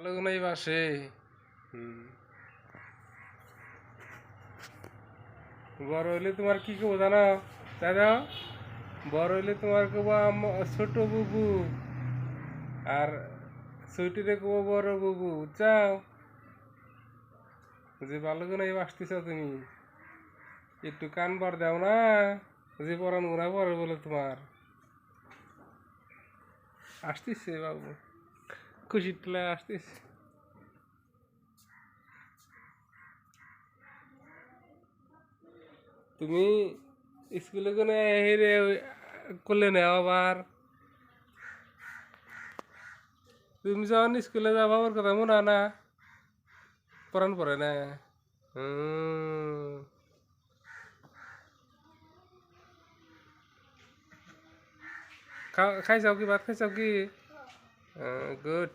লোক নাই বাসে। বড় হইলে তোমার কি কেবো জানো? তাই না? বড় হইলে তোমার কেবো ছোট বুবু, আর সুইটিরে কেবো বড় বুবু, বুঝছাও? যে ভালো করে বাসতেছ তুমি, একটু কান ভর দাও না, যে পরান গোনা পরে বলে তোমার আসতেছে বাবু, খুশির ঠেলা আসতেছে। তুমি স্কুলে কোনো হেরে করলে না আবার? তুমি যখন স্কুলে যাবো আমার কথা মনে হয় না? পড়ান পড়ে না? হুম। খাইছাও কি, ভাত খাইছাও কি? গুড।